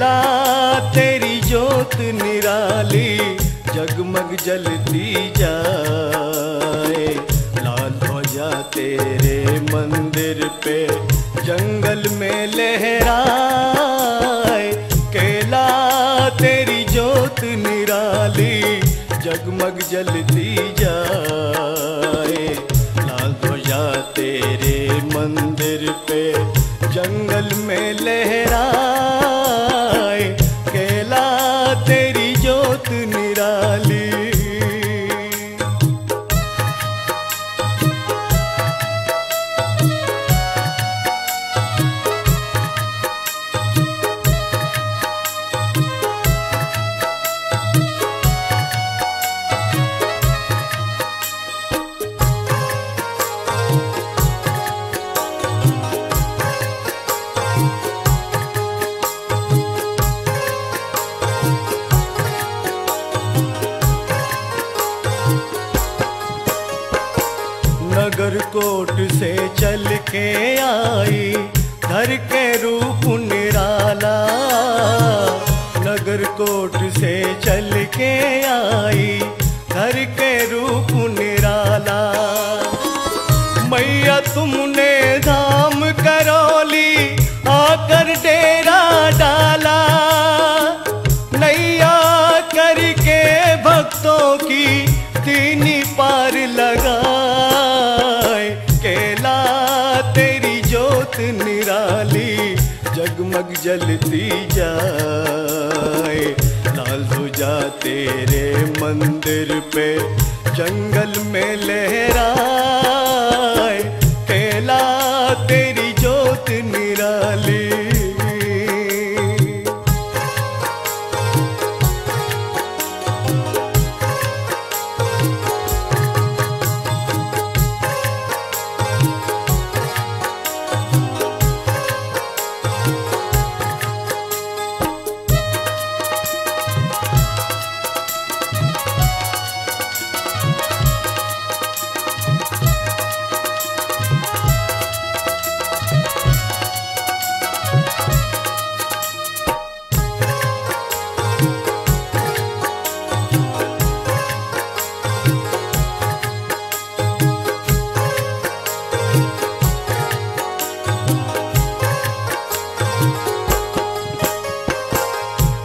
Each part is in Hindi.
केला तेरी जोत निराली जगमग जलती जाए। लाल ध्वजा तेरे मंदिर पे जंगल में लहराए। केला तेरी जोत निराली जगमग जलती जाए। लाल ध्वजा तेरे मंदिर पे जंगल में लहराए। केला तेरी जोत निराली। नगर कोट से चल के आई धर के रूप निराला। नगर कोट से चल के आई धर के रूप निराला। मैया तुमने धाम करौली आकर डेरा डाला। नैया करके भक्तों की तीनी पार लगा। केला तेरी जोत निराली जगमग जलती जाए। लाल ध्वजा तेरे मंदिर पे जंगल में लहराए। केला तेरी जोत निराली।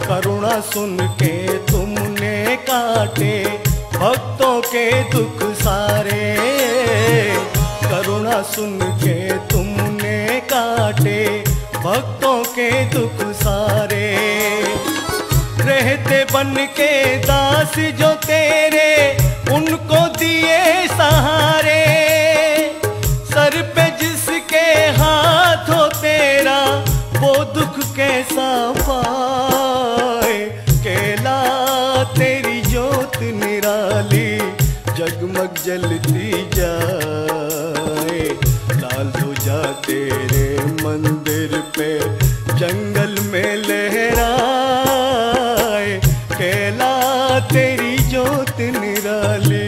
करुणा सुन के तुमने काटे भक्तों के दुख सारे। करुणा सुन के तुमने काटे भक्तों के दुख सारे। रहते बन के दास जो तेरे उनको दिए सहारे। सर पे जिसके हाथ हो तेरा वो दुख कैसा पाए। केला तेरी जोत निराली जगमग जलती जाए। लाल ध्वजा तेरे मंदिर पे जंगल में लहराए। केला तेरी जोत निराली।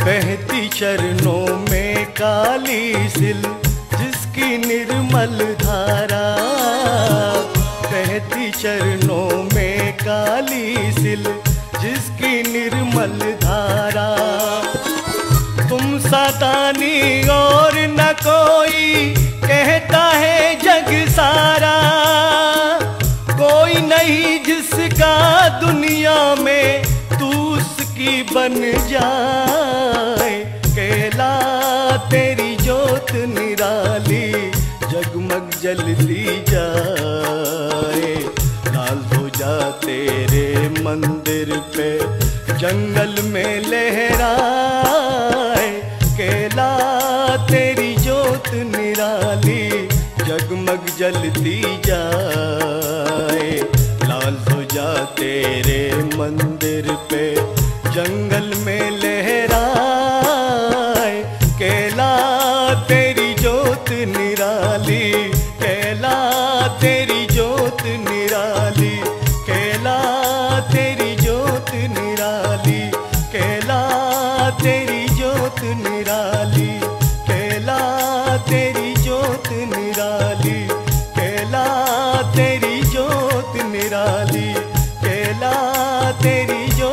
बहती चरणों में काली सिल जिसकी निर्मल धारा। बहती चरणों में काली सिल जिसकी निर्मल धारा। तुम सातानी और न कोई कहता है जग सारा। कोई नहीं जिसका दुनिया में तू उसकी बन जाए। केला तेरी जोत निराली जगमग जलती जाए। लाल ध्वजा तेरे मंदिर पे जंगल में लहराए। केला तेरी जोत निराली जगमग जलती जाए। लाल ध्वजा तेरे मंदिर पे जंगल में लहराए। केला तेरी जोत निराली, केला तेरी जोत निराली, केला तेरी जोत निराली, केला तेरी जोत निराली, केला तेरी जोत निराली, केला तेरी जोत निराली, केला तेरी जोत